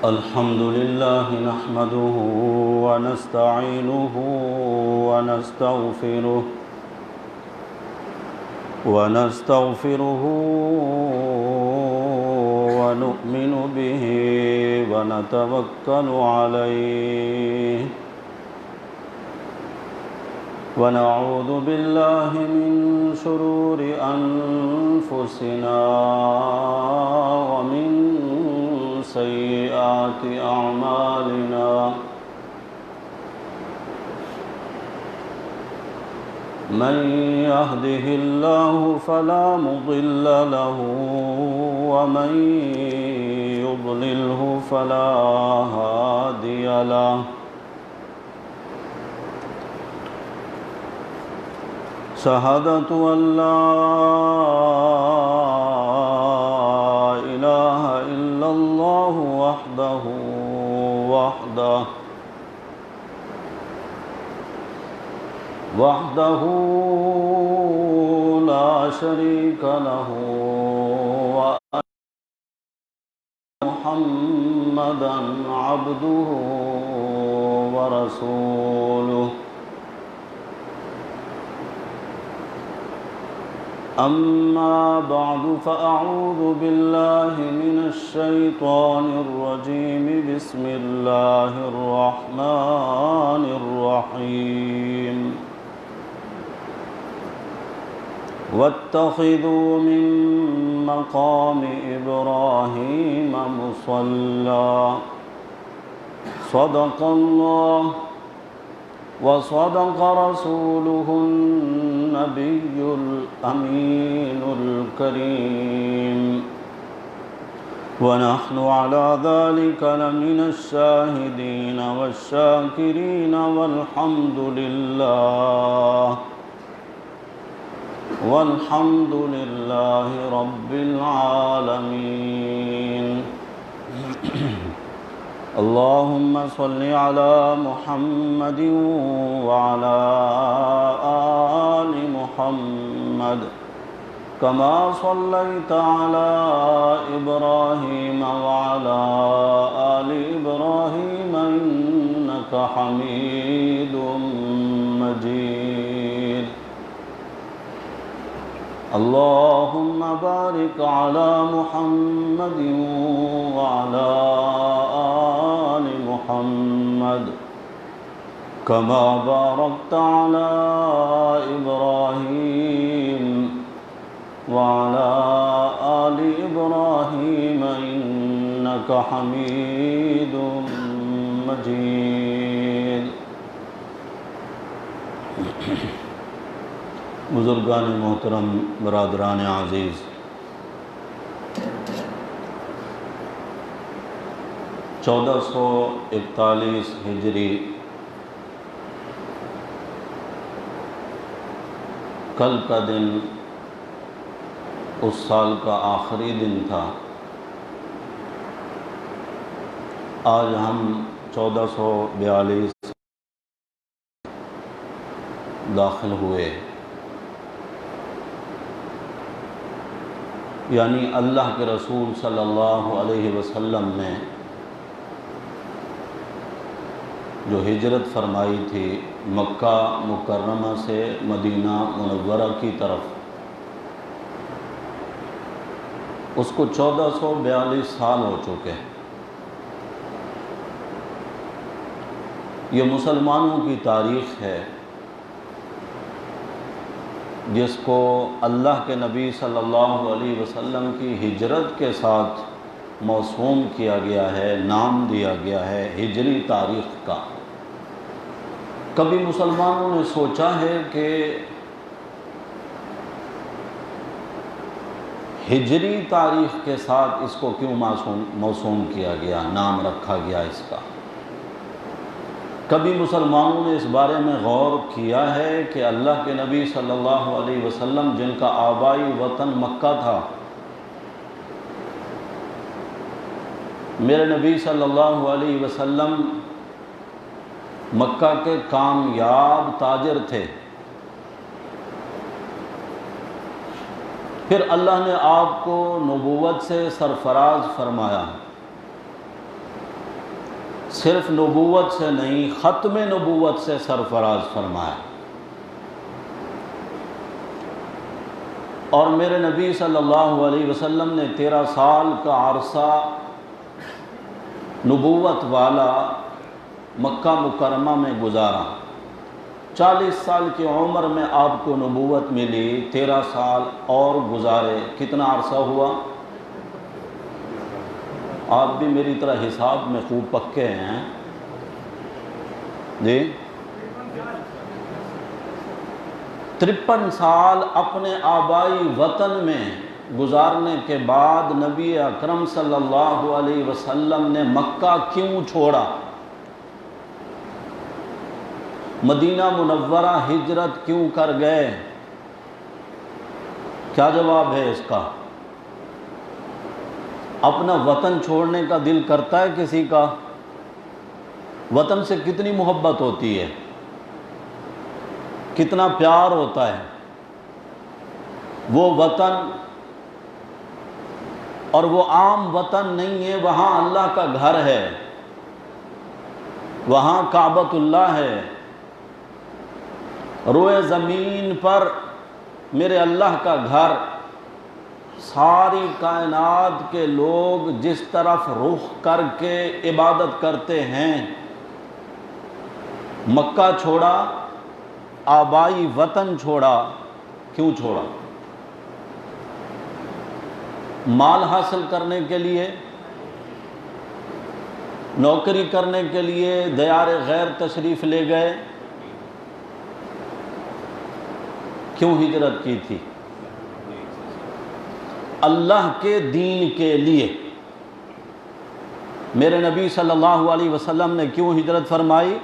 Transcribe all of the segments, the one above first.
الحمد لله نحمده ونستعينه ونستغفره ونؤمن به ونتوكل عليه ونعوذ بالله من شرور أنفسنا ومن سيئات أعمالنا من يهده الله فلا مضل له ومن يضلله فلا هادي له شهادة أن لا إله إلا الله وحده لا شريك له وأن محمدا عبده ورسوله أما بعد فأعوذ بالله من الشيطان الرجيم بسم الله الرحمن الرحيم واتخذوا من مقام إبراهيم مصلى صدق الله وصدق رسوله النبي الأمين الكريم ونحن على ذلك لمن الشاهدين والشاكرين والحمد لله رب العالمين اللهم صل على محمد وعلى آل محمد كما صليت على إبراهيم وعلى آل إبراهيم إنك حميد مجيد اللهم بارك على محمد وعلى آل محمد كما باركت على إبراهيم وعلى آل إبراهيم إنك حميد مجيد بزرگان محترم، برادران عزیز، 1441 ہجری کل کا دن اس سال کا آخری دن تھا۔ آج ہم 1442 داخل ہوئے، یعنی اللہ کے رسول صلی اللہ علیہ وسلم نے جو ہجرت فرمائی تھی مکہ مکرمہ سے مدینہ منورہ کی طرف، اس کو 1442 سال ہو چکے ہیں۔ یہ مسلمانوں کی تاریخ ہے جس کو اللہ کے نبی صلی اللہ علیہ وسلم کی ہجرت کے ساتھ موسوم کیا گیا ہے، نام دیا گیا ہے ہجری تاریخ کا۔ کبھی مسلمانوں نے سوچا ہے کہ ہجری تاریخ کے ساتھ اس کو کیوں موسوم کیا گیا، نام رکھا گیا اس کا؟ کبھی مسلمانوں نے اس بارے میں غور کیا ہے کہ اللہ کے نبی صلی اللہ علیہ وسلم جن کا آبائی وطن مکہ تھا، میرے نبی صلی اللہ علیہ وسلم مکہ کے کامیاب تاجر تھے، پھر اللہ نے آپ کو نبوت سے سرفراز فرمایا، صرف نبوت سے نہیں، ختم نبوت سے سرفراز فرمایا۔ اور میرے نبی صلی اللہ علیہ وسلم نے 13 سال کا عرصہ نبوت والا مکہ مکرمہ میں گزارا۔ 40 سال کی عمر میں آپ کو نبوت ملی، 13 سال اور گزارے، کتنا عرصہ ہوا؟ آپ بھی میری طرح حساب میں خوب پکے ہیں جی۔ 53 سال اپنے آبائی وطن میں گزارنے کے بعد نبی اکرم صلی اللہ علیہ وسلم نے مکہ کیوں چھوڑا؟ مدینہ منورہ ہجرت کیوں کر گئے؟ کیا جواب ہے اس کا؟ اپنا وطن چھوڑنے کا دل کرتا ہے کسی کا؟ وطن سے کتنی محبت ہوتی ہے، کتنا پیار ہوتا ہے۔ وہ وطن اور وہ عام وطن نہیں ہے، وہاں اللہ کا گھر ہے، وہاں کعبۃ اللہ ہے، روئے زمین پر میرے اللہ کا گھر۔ ساری کائنات کے لوگ جس طرف رخ کر کے عبادت کرتے ہیں، مکہ چھوڑا، آبائی وطن چھوڑا، کیوں چھوڑا؟ مال حاصل کرنے کے لیے، نوکری کرنے کے لیے دیار غیر تشریف لے گئے؟ کیوں ہجرت کی تھی؟ اللہ کے دین کے لیے۔ میرے نبی صلی اللہ علیہ وسلم نے کیوں ہجرت فرمائی؟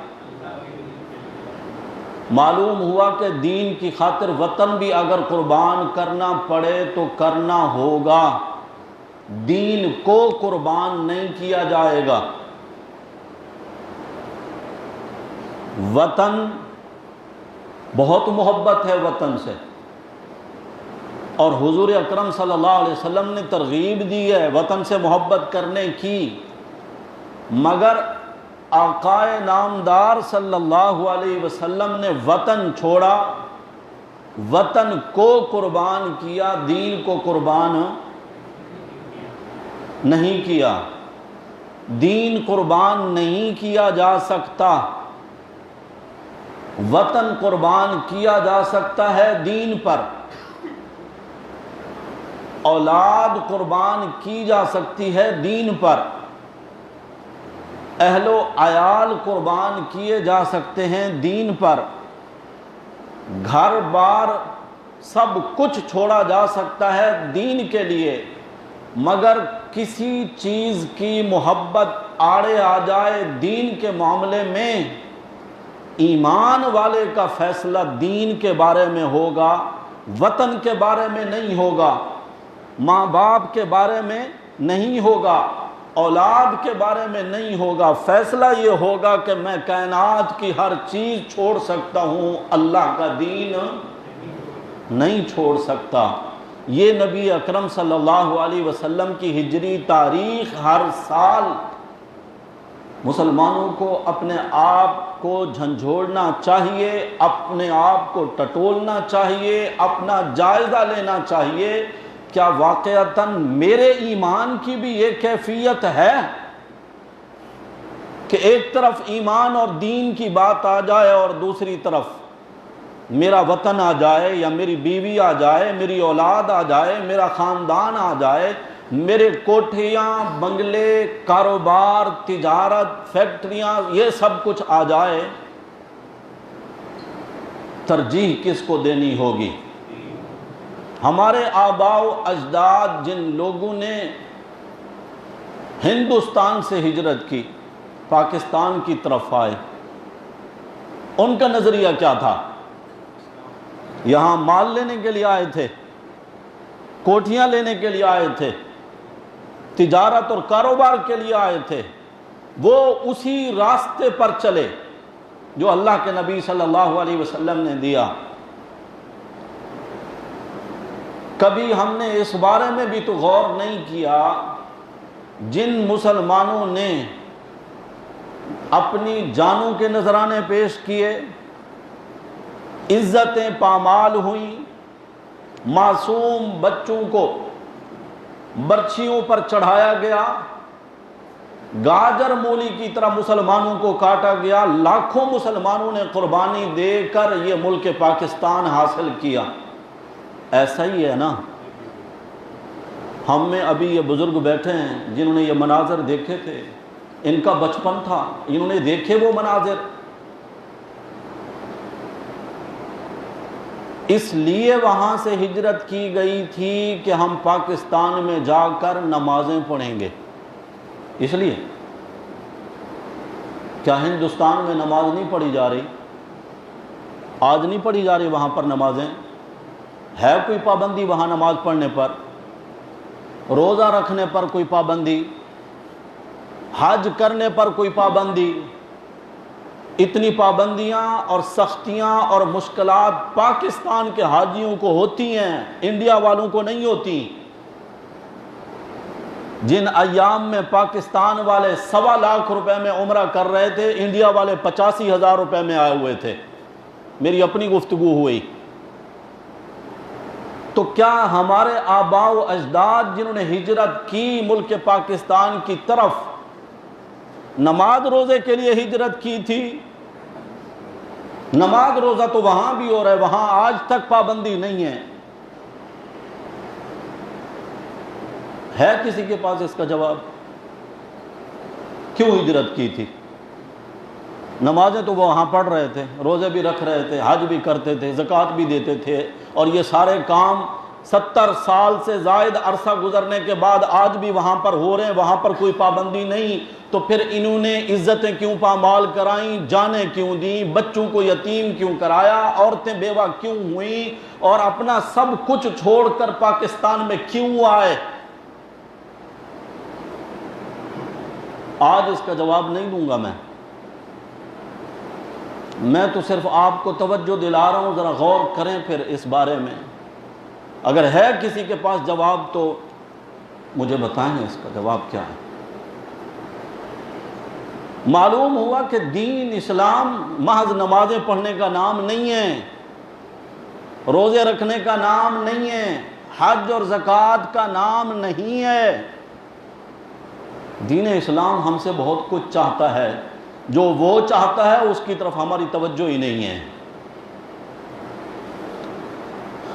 معلوم ہوا کہ دین کی خاطر وطن بھی اگر قربان کرنا پڑے تو کرنا ہوگا، دین کو قربان نہیں کیا جائے گا۔ وطن، بہت محبت ہے وطن سے، اور حضور اکرم صلی اللہ علیہ وسلم نے ترغیب دی ہے وطن سے محبت کرنے کی، مگر آقائے نامدار صلی اللہ علیہ وسلم نے وطن چھوڑا، وطن کو قربان کیا، دین کو قربان نہیں کیا۔ دین قربان نہیں کیا جا سکتا، وطن قربان کیا جا سکتا ہے دین پر، اولاد قربان کی جا سکتی ہے دین پر، اہل و عیال قربان کیے جا سکتے ہیں دین پر، گھر بار سب کچھ چھوڑا جا سکتا ہے دین کے لیے، مگر کسی چیز کی محبت آڑے آ جائے دین کے معاملے میں، ایمان والے کا فیصلہ دین کے بارے میں ہوگا، وطن کے بارے میں نہیں ہوگا، ماں باپ کے بارے میں نہیں ہوگا، اولاد کے بارے میں نہیں ہوگا۔ فیصلہ یہ ہوگا کہ میں کائنات کی ہر چیز چھوڑ سکتا ہوں، اللہ کا دین نہیں چھوڑ سکتا۔ یہ نبی اکرم صلی اللہ علیہ وسلم کی ہجری تاریخ ہر سال مسلمانوں کو اپنے آپ کو جھنجھوڑنا چاہیے، اپنے آپ کو ٹٹولنا چاہیے، اپنا جائزہ لینا چاہیے، کیا واقعتاً میرے ایمان کی بھی یہ کیفیت ہے کہ ایک طرف ایمان اور دین کی بات آ جائے اور دوسری طرف میرا وطن آ جائے، یا میری بیوی آ جائے، میری اولاد آ جائے، میرا خاندان آ جائے، میرے کوٹھیاں، بنگلے، کاروبار، تجارت، فیکٹریاں، یہ سب کچھ آ جائے؟ ترجیح کس کو دینی ہوگی؟ ہمارے آباء و اجداد جن لوگوں نے ہندوستان سے ہجرت کی، پاکستان کی طرف آئے، ان کا نظریہ کیا تھا؟ یہاں مال لینے کے لیے آئے تھے، کوٹھیاں لینے کے لیے آئے تھے، تجارت اور کاروبار کے لیے آئے تھے۔ وہ اسی راستے پر چلے جو اللہ کے نبی صلی اللہ علیہ وسلم نے دیا۔ کبھی ہم نے اس بارے میں بھی تو غور نہیں کیا، جن مسلمانوں نے اپنی جانوں کے نذرانے پیش کیے، عزتیں پامال ہوئیں، معصوم بچوں کو برچھیوں پر چڑھایا گیا، گاجر مولی کی طرح مسلمانوں کو کاٹا گیا، لاکھوں مسلمانوں نے قربانی دے کر یہ ملک پاکستان حاصل کیا۔ ایسا ہی ہے نا؟ ہم میں ابھی یہ بزرگ بیٹھے ہیں جنہوں نے یہ مناظر دیکھے تھے، ان کا بچپن تھا، انہوں نے دیکھے وہ مناظر، اس لیے وہاں سے ہجرت کی گئی تھی کہ ہم پاکستان میں جا کر نمازیں پڑھیں گے۔ اس لیے کیا ہندوستان میں نماز نہیں پڑھی جا رہی؟ آج نہیں پڑھی جا رہی وہاں پر نمازیں؟ ہے کوئی پابندی وہاں نماز پڑھنے پر؟ روزہ رکھنے پر کوئی پابندی؟ حج کرنے پر کوئی پابندی؟ اتنی پابندیاں اور سختیاں اور مشکلات پاکستان کے حاجیوں کو ہوتی ہیں، انڈیا والوں کو نہیں ہوتی۔ جن ایام میں پاکستان والے 1.25 لاکھ روپے میں عمرہ کر رہے تھے، انڈیا والے 85,000 روپے میں آئے ہوئے تھے، میری اپنی گفتگو ہوئی۔ تو کیا ہمارے آباء و اجداد جنہوں نے ہجرت کی ملک پاکستان کی طرف، نماز روزے کے لیے ہجرت کی تھی؟ نماز روزہ تو وہاں بھی ہو رہا ہے، وہاں آج تک پابندی نہیں ہے۔ ہے کسی کے پاس اس کا جواب؟ کیوں ہجرت کی تھی؟ نمازیں تو وہ وہاں پڑھ رہے تھے، روزے بھی رکھ رہے تھے، حج بھی کرتے تھے، زکوٰۃ بھی دیتے تھے، اور یہ سارے کام 70 سال سے زائد عرصہ گزرنے کے بعد آج بھی وہاں پر ہو رہے ہیں، وہاں پر کوئی پابندی نہیں۔ تو پھر انہوں نے عزتیں کیوں پامال کرائیں، جانیں کیوں دیں، بچوں کو یتیم کیوں کرایا، عورتیں بیوہ کیوں ہوئیں، اور اپنا سب کچھ چھوڑ کر پاکستان میں کیوں آئے؟ آج اس کا جواب نہیں دوں گا میں تو صرف آپ کو توجہ دلا رہا ہوں، ذرا غور کریں پھر اس بارے میں۔ اگر ہے کسی کے پاس جواب تو مجھے بتائیں اس کا جواب کیا ہے۔ معلوم ہوا کہ دین اسلام محض نمازیں پڑھنے کا نام نہیں ہے، روزے رکھنے کا نام نہیں ہے، حج اور زکوٰۃ کا نام نہیں ہے۔ دین اسلام ہم سے بہت کچھ چاہتا ہے، جو وہ چاہتا ہے اس کی طرف ہماری توجہ ہی نہیں ہے۔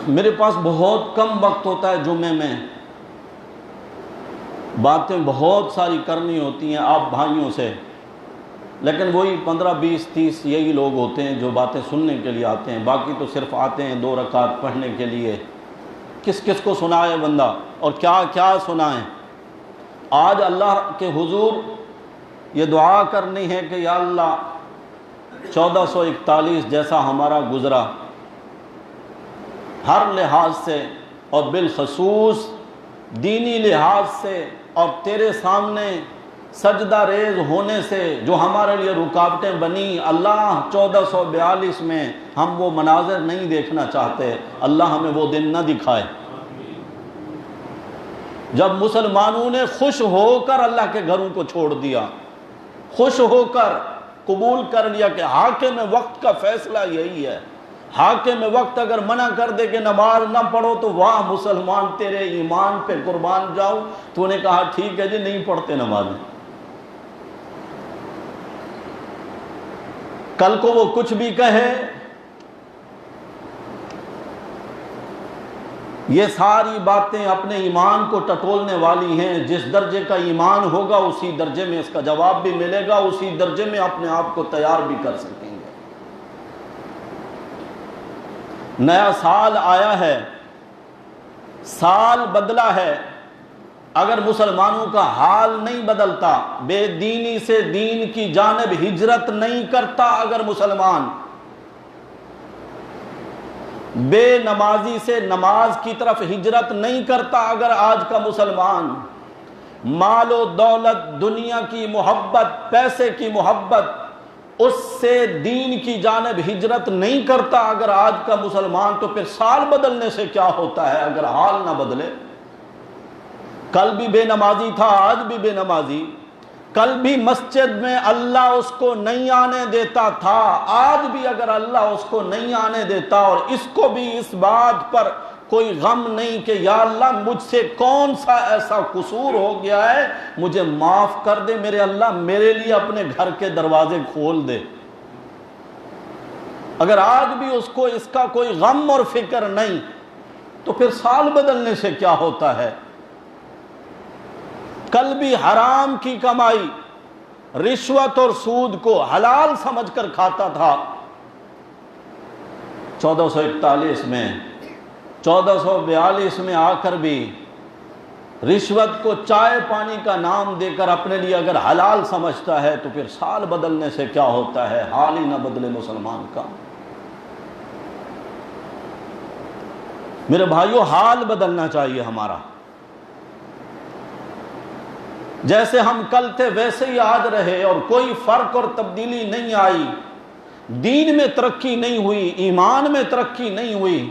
میرے پاس بہت کم وقت ہوتا ہے جمعے میں، باتیں بہت ساری کرنی ہوتی ہیں آپ بھائیوں سے، لیکن وہی 15 20 30 یہی لوگ ہوتے ہیں جو باتیں سننے کے لیے آتے ہیں، باقی تو صرف آتے ہیں 2 رکعت پڑھنے کے لیے۔ کس کس کو سنائے بندہ اور کیا کیا سنائیں۔ آج اللہ کے حضور یہ دعا کرنی ہے کہ یا اللہ 1441 جیسا ہمارا گزرا ہر لحاظ سے اور بالخصوص دینی لحاظ سے، اور تیرے سامنے سجدہ ریز ہونے سے جو ہمارے لیے رکاوٹیں بنی، اللہ 1442 میں ہم وہ مناظر نہیں دیکھنا چاہتے، اللہ ہمیں وہ دن نہ دکھائے جب مسلمانوں نے خوش ہو کر اللہ کے گھروں کو چھوڑ دیا، خوش ہو کر قبول کر لیا کہ حاکم وقت کا فیصلہ یہی ہے۔ حاکم وقت اگر منع کر دے کہ نماز نہ پڑھو تو واہ مسلمان تیرے ایمان پہ قربان جاؤ، تو نے کہا ٹھیک ہے جی نہیں پڑھتے نمازیں۔ کل کو وہ کچھ بھی کہے، یہ ساری باتیں اپنے ایمان کو ٹٹولنے والی ہیں۔ جس درجے کا ایمان ہوگا اسی درجے میں اس کا جواب بھی ملے گا، اسی درجے میں اپنے آپ کو تیار بھی کر سکیں گے۔ نیا سال آیا ہے، سال بدلا ہے، اگر مسلمانوں کا حال نہیں بدلتا، بے دینی سے دین کی جانب ہجرت نہیں کرتا، اگر مسلمان بے نمازی سے نماز کی طرف ہجرت نہیں کرتا، اگر آج کا مسلمان مال و دولت، دنیا کی محبت، پیسے کی محبت، اس سے دین کی جانب ہجرت نہیں کرتا اگر آج کا مسلمان، تو پھر سال بدلنے سے کیا ہوتا ہے اگر حال نہ بدلے؟ کل بھی بے نمازی تھا، آج بھی بے نمازی، کل بھی مسجد میں اللہ اس کو نہیں آنے دیتا تھا، آج بھی اگر اللہ اس کو نہیں آنے دیتا اور اس کو بھی اس بات پر کوئی غم نہیں کہ یا اللہ مجھ سے کون سا ایسا قصور ہو گیا ہے، مجھے معاف کر دے میرے اللہ، میرے لیے اپنے گھر کے دروازے کھول دے، اگر آج بھی اس کو اس کا کوئی غم اور فکر نہیں، تو پھر سال بدلنے سے کیا ہوتا ہے؟ کل بھی حرام کی کمائی، رشوت اور سود کو حلال سمجھ کر کھاتا تھا، 1441 میں 1442 میں آ کر بھی رشوت کو چائے پانی کا نام دے کر اپنے لیے اگر حلال سمجھتا ہے، تو پھر سال بدلنے سے کیا ہوتا ہے؟ حال ہی نہ بدلے مسلمان کا۔ میرے بھائیو، حال بدلنا چاہیے ہمارا، جیسے ہم کل تھے ویسے ہی آج رہے، اور کوئی فرق اور تبدیلی نہیں آئی، دین میں ترقی نہیں ہوئی، ایمان میں ترقی نہیں ہوئی،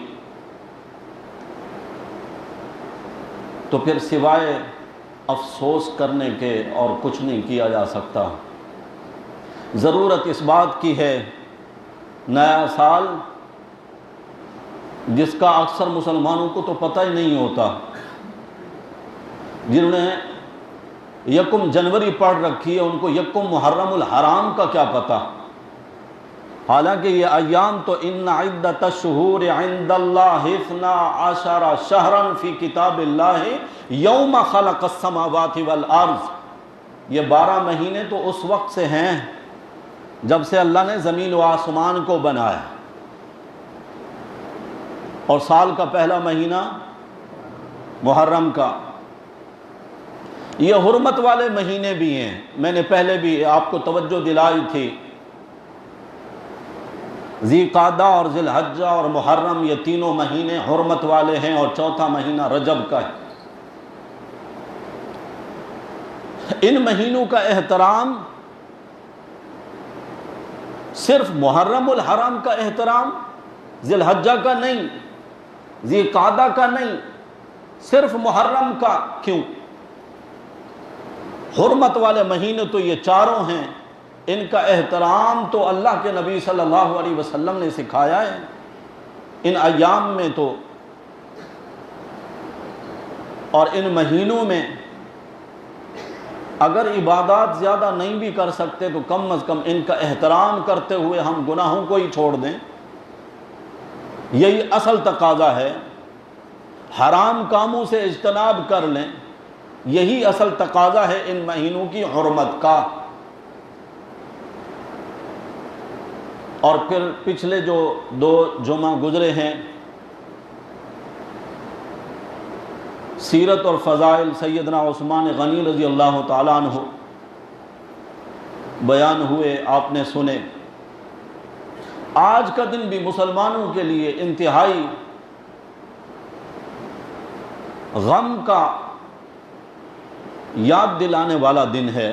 تو پھر سوائے افسوس کرنے کے اور کچھ نہیں کیا جا سکتا۔ ضرورت اس بات کی ہے، نیا سال جس کا اکثر مسلمانوں کو تو پتہ ہی نہیں ہوتا، جنہوں نے یکم جنوری پڑھ رکھی ہے ان کو یکم محرم الحرام کا کیا پتہ، حالانکہ یہ ایام تو ان عدت الشہور عند اللہ 12 شہرا فی کتاب اللہ یوم خلق السماوات والارض، یہ 12 مہینے تو اس وقت سے ہیں جب سے اللہ نے زمین و آسمان کو بنایا، اور سال کا پہلا مہینہ محرم کا، یہ حرمت والے مہینے بھی ہیں، میں نے پہلے بھی آپ کو توجہ دلائی تھی، ذی قعدہ اور ذی الحجہ اور محرم یہ تینوں مہینے حرمت والے ہیں، اور چوتھا مہینہ رجب کا ہے۔ ان مہینوں کا احترام صرف محرم الحرام کا احترام، ذی الحجہ کا نہیں، ذی قعدہ کا نہیں، صرف محرم کا کیوں؟ حرمت والے مہینے تو یہ چاروں ہیں، ان کا احترام تو اللہ کے نبی صلی اللہ علیہ وسلم نے سکھایا ہے۔ ان ایام میں تو اور ان مہینوں میں اگر عبادات زیادہ نہیں بھی کر سکتے تو کم از کم ان کا احترام کرتے ہوئے ہم گناہوں کو ہی چھوڑ دیں، یہی اصل تقاضا ہے، حرام کاموں سے اجتناب کر لیں، یہی اصل تقاضا ہے ان مہینوں کی حرمت کا۔ اور پھر پچھلے جو 2 جمعہ گزرے ہیں، سیرت اور فضائل سیدنا عثمان غنی رضی اللہ تعالیٰ عنہ بیان ہوئے، آپ نے سنے۔ آج کا دن بھی مسلمانوں کے لیے انتہائی غم کا یاد دلانے والا دن ہے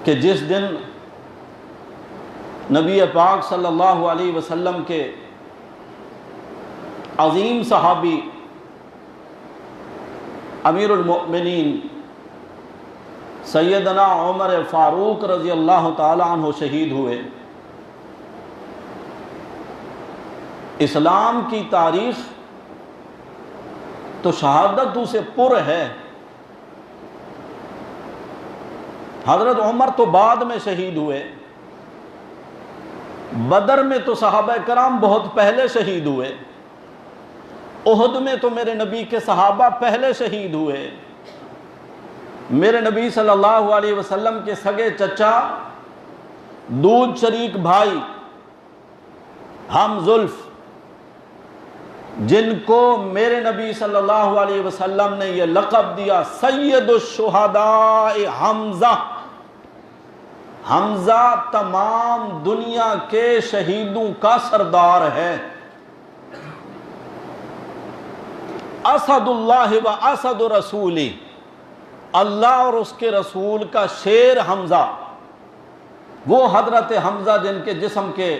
کہ جس دن نبی پاک صلی اللہ علیہ وسلم کے عظیم صحابی امیر المؤمنین سیدنا عمر فاروق رضی اللہ تعالی عنہ شہید ہوئے۔ اسلام کی تاریخ تو شہادتوں سے پر ہے، حضرت عمر تو بعد میں شہید ہوئے، بدر میں تو صحابہ کرام بہت پہلے شہید ہوئے، احد میں تو میرے نبی کے صحابہ پہلے شہید ہوئے، میرے نبی صلی اللہ علیہ وسلم کے سگے چچا، دودھ شریک بھائی ہم زلف، جن کو میرے نبی صلی اللہ علیہ وسلم نے یہ لقب دیا سید الشہداء حمزہ، حمزہ تمام دنیا کے شہیدوں کا سردار ہے، اسد اللہ و اسد رسولی، اللہ اور اس کے رسول کا شیر حمزہ، وہ حضرت حمزہ جن کے جسم کے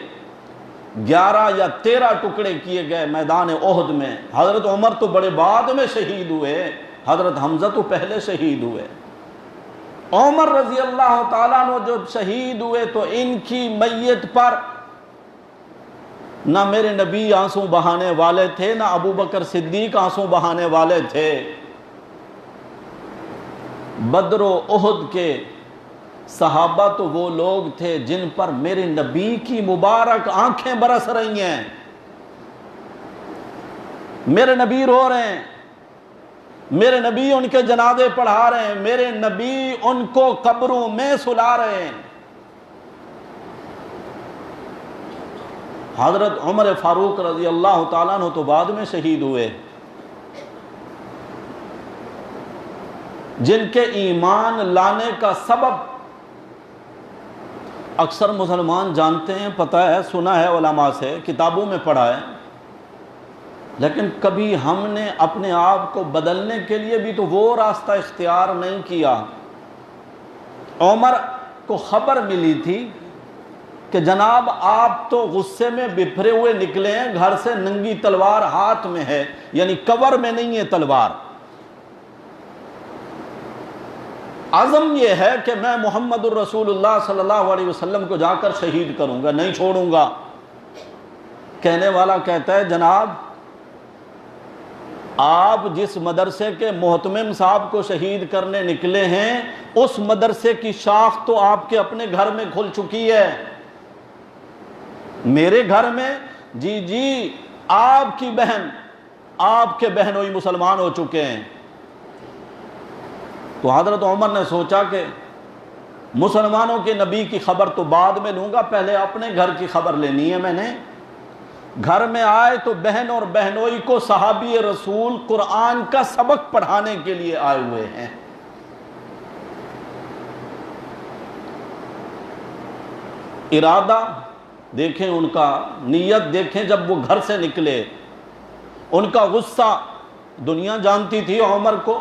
11 یا 13 ٹکڑے کیے گئے میدان احد میں۔ حضرت عمر تو بڑے بعد میں شہید ہوئے، حضرت حمزہ تو پہلے شہید ہوئے۔ عمر رضی اللہ تعالیٰ عنہ جو شہید ہوئے تو ان کی میت پر نہ میرے نبی آنسو بہانے والے تھے، نہ ابو بکر صدیق آنسو بہانے والے تھے۔ بدر و احد کے صحابہ تو وہ لوگ تھے جن پر میرے نبی کی مبارک آنکھیں برس رہی ہیں، میرے نبی رو رہے ہیں، میرے نبی ان کے جنازے پڑھا رہے ہیں، میرے نبی ان کو قبروں میں سلا رہے ہیں۔ حضرت عمر فاروق رضی اللہ تعالیٰ عنہ تو بعد میں شہید ہوئے، جن کے ایمان لانے کا سبب اکثر مسلمان جانتے ہیں، پتہ ہے، سنا ہے علماء سے، کتابوں میں پڑھا ہے، لیکن کبھی ہم نے اپنے آپ کو بدلنے کے لیے بھی تو وہ راستہ اختیار نہیں کیا۔ عمر کو خبر ملی تھی کہ جناب آپ تو غصے میں بپھرے ہوئے نکلے ہیں، گھر سے ننگی تلوار ہاتھ میں ہے، یعنی کور میں نہیں ہے تلوار۔ عزم یہ ہے کہ میں محمد الرسول اللہ صلی اللہ علیہ وسلم کو جا کر شہید کروں گا، نہیں چھوڑوں گا۔ کہنے والا کہتا ہے جناب آپ جس مدرسے کے محتمم صاحب کو شہید کرنے نکلے ہیں اس مدرسے کی شاخ تو آپ کے اپنے گھر میں کھل چکی ہے۔ میرے گھر میں جی آپ کی بہن، آپ کے بہنوئی مسلمان ہو چکے ہیں۔ تو حضرت عمر نے سوچا کہ مسلمانوں کے نبی کی خبر تو بعد میں لوں گا، پہلے اپنے گھر کی خبر لینی ہے میں نے۔ گھر میں آئے تو بہن اور بہنوئی کو صحابی رسول قرآن کا سبق پڑھانے کے لیے آئے ہوئے ہیں۔ ارادہ دیکھیں ان کا، نیت دیکھیں، جب وہ گھر سے نکلے ان کا غصہ دنیا جانتی تھی۔ عمر کو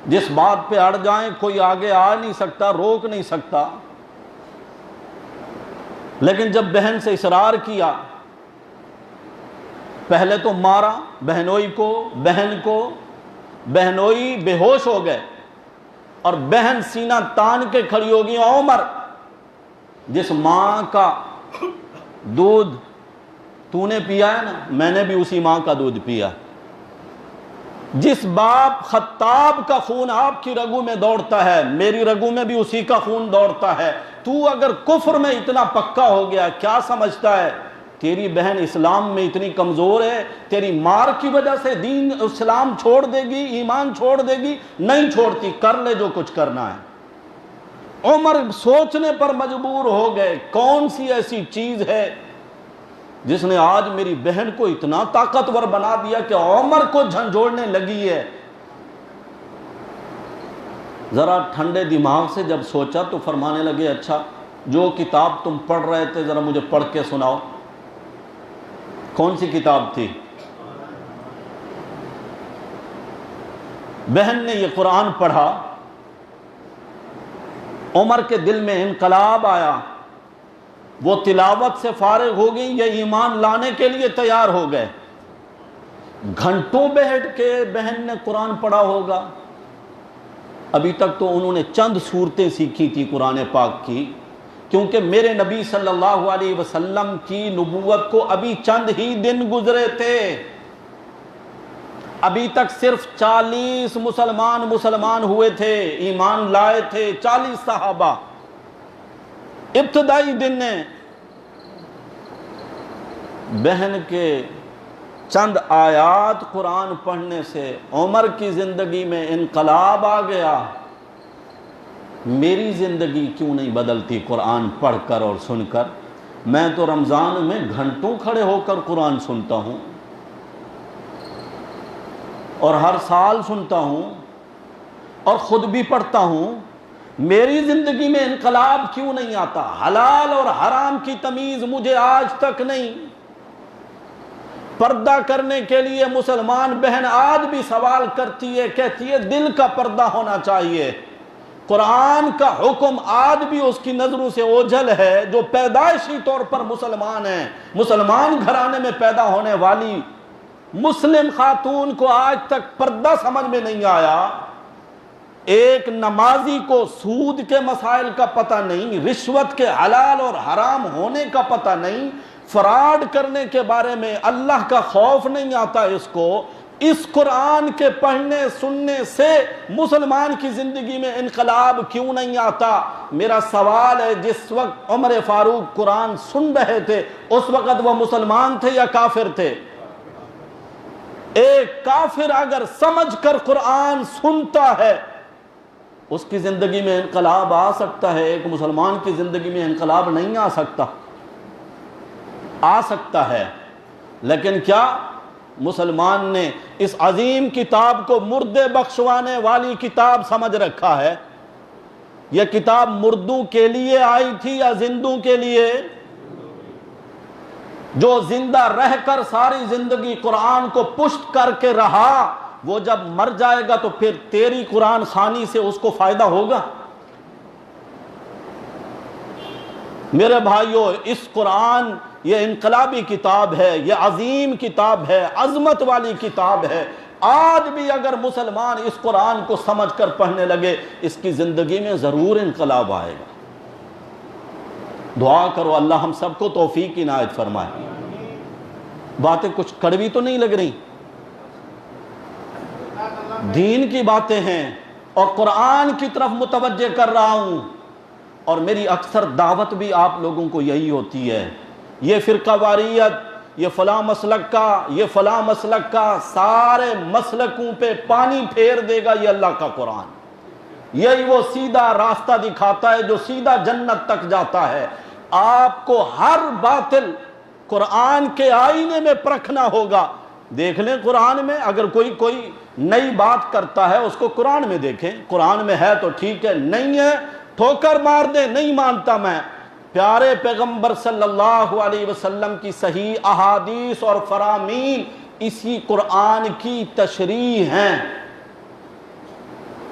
جس بات پہ اڑ جائیں کوئی آگے آ نہیں سکتا، روک نہیں سکتا، لیکن جب بہن سے اصرار کیا، پہلے تو مارا بہنوئی کو، بہن کو، بہنوئی بے ہوش ہو گئے اور بہن سینہ تان کے کھڑی ہوگی۔ عمر جس ماں کا دودھ تو نے پیا ہے نا، میں نے بھی اسی ماں کا دودھ پیا۔ جس باپ خطاب کا خون آپ کی رگوں میں دوڑتا ہے، میری رگوں میں بھی اسی کا خون دوڑتا ہے۔ تو اگر کفر میں اتنا پکا ہو گیا، کیا سمجھتا ہے تیری بہن اسلام میں اتنی کمزور ہے، تیری مار کی وجہ سے دین اسلام چھوڑ دے گی، ایمان چھوڑ دے گی؟ نہیں چھوڑتی، کر لے جو کچھ کرنا ہے۔ عمر سوچنے پر مجبور ہو گئے، کون سی ایسی چیز ہے جس نے آج میری بہن کو اتنا طاقتور بنا دیا کہ عمر کو جھنجھوڑنے لگی ہے۔ ذرا ٹھنڈے دماغ سے جب سوچا تو فرمانے لگے اچھا جو کتاب تم پڑھ رہے تھے ذرا مجھے پڑھ کے سناؤ۔ کون سی کتاب تھی؟ بہن نے یہ قرآن پڑھا، عمر کے دل میں انقلاب آیا، وہ تلاوت سے فارغ ہو گئی، یہ ایمان لانے کے لیے تیار ہو گئے۔ گھنٹوں بیٹھ کے بہن نے قرآن پڑھا ہوگا، ابھی تک تو انہوں نے چند صورتیں سیکھی تھی قرآن پاک کی، کیونکہ میرے نبی صلی اللہ علیہ وسلم کی نبوت کو ابھی چند ہی دن گزرے تھے، ابھی تک صرف 40 مسلمان ہوئے تھے، ایمان لائے تھے 40 صحابہ۔ ابتدائی دن نے بہن کے چند آیات قرآن پڑھنے سے عمر کی زندگی میں انقلاب آ گیا۔ میری زندگی کیوں نہیں بدلتی قرآن پڑھ کر اور سن کر؟ میں تو رمضان میں گھنٹوں کھڑے ہو کر قرآن سنتا ہوں اور ہر سال سنتا ہوں اور خود بھی پڑھتا ہوں۔ میری زندگی میں انقلاب کیوں نہیں آتا؟ حلال اور حرام کی تمیز مجھے آج تک نہیں۔ پردہ کرنے کے لیے مسلمان بہن آج بھی سوال کرتی ہے، کہتی ہے دل کا پردہ ہونا چاہیے۔ قرآن کا حکم آج بھی اس کی نظروں سے اوجھل ہے جو پیدائشی طور پر مسلمان ہیں۔ مسلمان گھرانے میں پیدا ہونے والی مسلم خاتون کو آج تک پردہ سمجھ میں نہیں آیا۔ ایک نمازی کو سود کے مسائل کا پتہ نہیں، رشوت کے حلال اور حرام ہونے کا پتہ نہیں، فراڈ کرنے کے بارے میں اللہ کا خوف نہیں آتا اس قرآن کے پڑھنے سننے سے مسلمان کی زندگی میں انقلاب کیوں نہیں آتا؟ میرا سوال ہے، جس وقت عمر فاروق قرآن سن رہے تھے اس وقت وہ مسلمان تھے یا کافر تھے؟ ایک کافر اگر سمجھ کر قرآن سنتا ہے اس کی زندگی میں انقلاب آ سکتا ہے، ایک مسلمان کی زندگی میں انقلاب نہیں آ سکتا، آ سکتا ہے، لیکن کیا مسلمان نے اس عظیم کتاب کو مردے بخشوانے والی کتاب سمجھ رکھا ہے؟ یہ کتاب مردوں کے لیے آئی تھی یا زندوں کے لیے؟ جو زندہ رہ کر ساری زندگی قرآن کو پشت کر کے رہا، وہ جب مر جائے گا تو پھر تیری قرآن خوانی سے اس کو فائدہ ہوگا؟ میرے بھائیوں، اس قرآن یہ انقلابی کتاب ہے، یہ عظیم کتاب ہے، عظمت والی کتاب ہے۔ آج بھی اگر مسلمان اس قرآن کو سمجھ کر پڑھنے لگے اس کی زندگی میں ضرور انقلاب آئے گا۔ دعا کرو اللہ ہم سب کو توفیق عنایت فرمائے۔ باتیں کچھ کڑوی تو نہیں لگ رہی، دین کی باتیں ہیں اور قرآن کی طرف متوجہ کر رہا ہوں، اور میری اکثر دعوت بھی آپ لوگوں کو یہی ہوتی ہے، یہ فرقہ واریت، یہ فلاں مسلک کا، یہ فلاں مسلک کا، سارے مسلکوں پہ پانی پھیر دے گا یہ اللہ کا قرآن، یہی وہ سیدھا راستہ دکھاتا ہے جو سیدھا جنت تک جاتا ہے۔ آپ کو ہر باطل قرآن کے آئینے میں پرکھنا ہوگا۔ دیکھ لیں قرآن میں اگر کوئی نئی بات کرتا ہے اس کو قرآن میں دیکھیں، قرآن میں ہے تو ٹھیک ہے، نہیں ہے ٹھوکر مار دیں، نہیں مانتا میں۔ پیارے پیغمبر صلی اللہ علیہ وسلم کی صحیح احادیث اور فرامین اسی قرآن کی تشریح ہیں،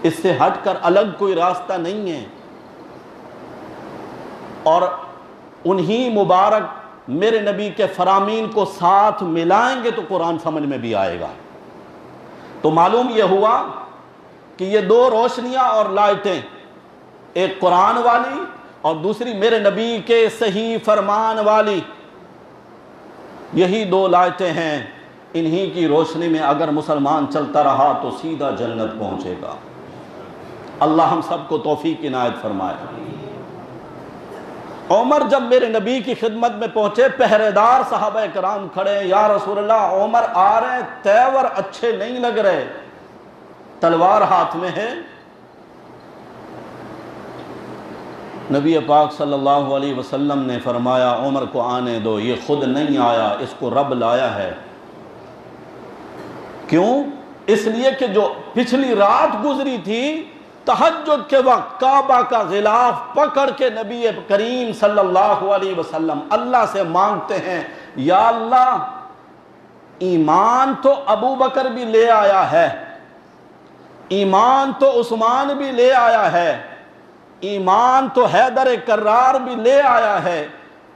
اس سے ہٹ کر الگ کوئی راستہ نہیں ہے، اور انہی مبارک میرے نبی کے فرامین کو ساتھ ملائیں گے تو قرآن سمجھ میں بھی آئے گا۔ تو معلوم یہ ہوا کہ یہ دو روشنیاں اور لائٹیں، ایک قرآن والی اور دوسری میرے نبی کے صحیح فرمان والی، یہی دو لائٹیں ہیں، انہی کی روشنی میں اگر مسلمان چلتا رہا تو سیدھا جنت پہنچے گا۔ اللہ ہم سب کو توفیق عنایت فرمائے۔ عمر جب میرے نبی کی خدمت میں پہنچے، پہرے دار صحابہ کرام کھڑے، یا رسول اللہ عمر آ رہے ہیں، تیور اچھے نہیں لگ رہے، تلوار ہاتھ میں ہے۔ نبی پاک صلی اللہ علیہ وسلم نے فرمایا عمر کو آنے دو، یہ خود نہیں آیا، اس کو رب لایا ہے۔ کیوں؟ اس لیے کہ جو پچھلی رات گزری تھی تہجد کے وقت کعبہ کا غلاف پکڑ کے نبی کریم صلی اللہ علیہ وسلم اللہ سے مانگتے ہیں، یا اللہ ایمان تو ابو بکر بھی لے آیا ہے، ایمان تو عثمان بھی لے آیا ہے، ایمان تو حیدر کرار بھی لے آیا ہے،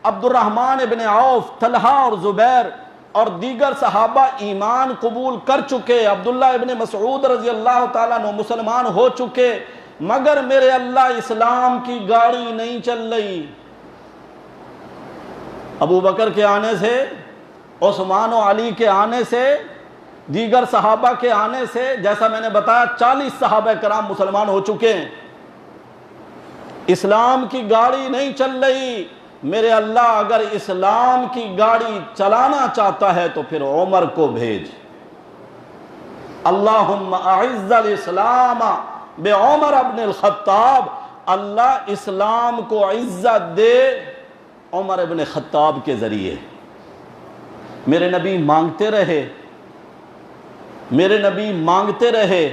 عبد الرحمن ابن عوف، طلحہ اور زبیر اور دیگر صحابہ ایمان قبول کر چکے، عبداللہ ابن مسعود رضی اللہ تعالیٰ عنہ مسلمان ہو چکے، مگر میرے اللہ اسلام کی گاڑی نہیں چل رہی۔ ابو بکر کے آنے سے، عثمان و علی کے آنے سے، دیگر صحابہ کے آنے سے، جیسا میں نے بتایا 40 صحابہ کرام مسلمان ہو چکے ہیں، اسلام کی گاڑی نہیں چل رہی۔ میرے اللہ اگر اسلام کی گاڑی چلانا چاہتا ہے تو پھر عمر کو بھیج۔ اللہم اعز الاسلام بعمر ابن الخطاب، اللہ اسلام کو عزت دے عمر ابن خطاب کے ذریعے۔ میرے نبی مانگتے رہے، میرے نبی مانگتے رہے،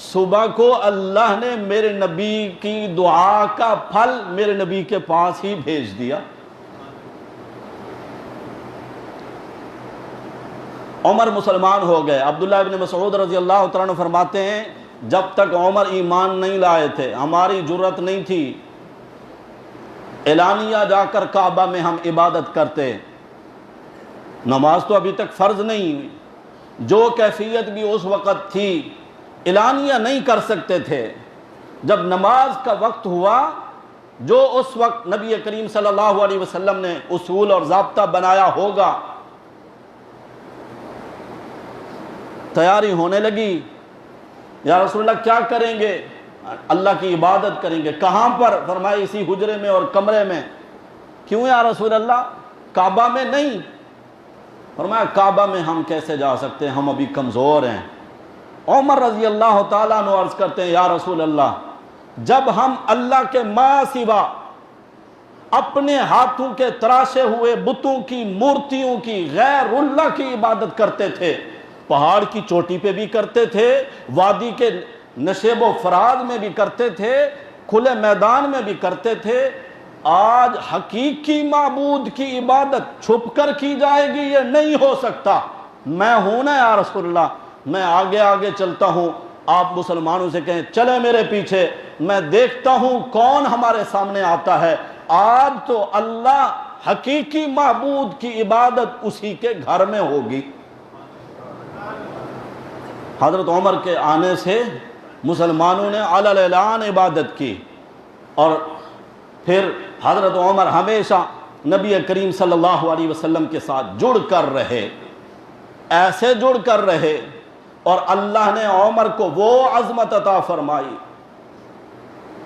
صبح کو اللہ نے میرے نبی کی دعا کا پھل میرے نبی کے پاس ہی بھیج دیا۔ عمر مسلمان ہو گئے۔ عبداللہ ابن مسعود رضی اللہ تعالیٰ عنہ فرماتے ہیں جب تک عمر ایمان نہیں لائے تھے ہماری جرت نہیں تھی اعلانیہ جا کر کعبہ میں ہم عبادت کرتے، نماز تو ابھی تک فرض نہیں ہوئی، جو کیفیت بھی اس وقت تھی اعلانیہ نہیں کر سکتے تھے، جب نماز کا وقت ہوا، جو اس وقت نبی کریم صلی اللہ علیہ وسلم نے اصول اور ضابطہ بنایا ہوگا، تیاری ہونے لگی، یا رسول اللہ کیا کریں گے؟ اللہ کی عبادت کریں گے۔ کہاں پر؟ فرمایا اسی حجرے میں اور کمرے میں۔ کیوں یا رسول اللہ؟ کعبہ میں نہیں۔ فرمایا کعبہ میں ہم کیسے جا سکتے ہیں، ہم ابھی کمزور ہیں۔ عمر رضی اللہ تعالیٰ عنہ عرض کرتے ہیں یا رسول اللہ، جب ہم اللہ کے ما سوا اپنے ہاتھوں کے تراشے ہوئے بتوں کی، مورتیوں کی، غیر اللہ کی عبادت کرتے تھے، پہاڑ کی چوٹی پہ بھی کرتے تھے، وادی کے نشیب و فراز میں بھی کرتے تھے، کھلے میدان میں بھی کرتے تھے، آج حقیقی معبود کی عبادت چھپ کر کی جائے گی؟ یہ نہیں ہو سکتا۔ میں ہوں نا یا رسول اللہ، میں آگے آگے چلتا ہوں، آپ مسلمانوں سے کہیں چلے میرے پیچھے، میں دیکھتا ہوں کون ہمارے سامنے آتا ہے۔ آج تو اللہ حقیقی معبود کی عبادت اسی کے گھر میں ہوگی۔ حضرت عمر کے آنے سے مسلمانوں نے علی الاعلان عبادت کی، اور پھر حضرت عمر ہمیشہ نبی کریم صلی اللہ علیہ وسلم کے ساتھ جڑ کر رہے، ایسے جڑ کر رہے، اور اللہ نے عمر کو وہ عظمت عطا فرمائی،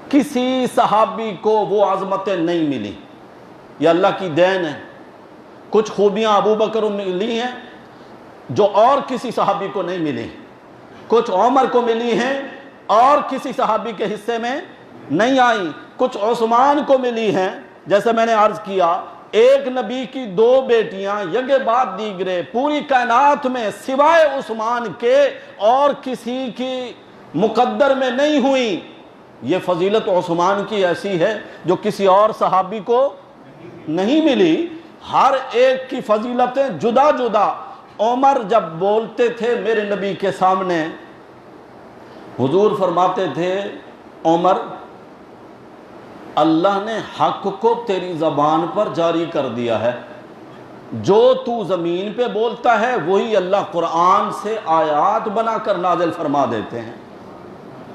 کسی صحابی کو وہ عظمتیں نہیں ملی۔ یہ اللہ کی دین ہے۔ کچھ خوبیاں ابو بکر ملی ہیں جو اور کسی صحابی کو نہیں ملی، کچھ عمر کو ملی ہیں اور کسی صحابی کے حصے میں نہیں آئیں، کچھ عثمان کو ملی ہیں۔ جیسے میں نے عرض کیا، ایک نبی کی دو بیٹیاں یگے بعد دیگرے پوری کائنات میں سوائے عثمان کے اور کسی کی مقدر میں نہیں ہوئی۔ یہ فضیلت عثمان کی ایسی ہے جو کسی اور صحابی کو نہیں ملی۔ ہر ایک کی فضیلتیں جدا جدا۔ عمر جب بولتے تھے میرے نبی کے سامنے، حضور فرماتے تھے عمر، اللہ نے حق کو تیری زبان پر جاری کر دیا ہے، جو تو زمین پہ بولتا ہے وہی اللہ قرآن سے آیات بنا کر نازل فرما دیتے ہیں۔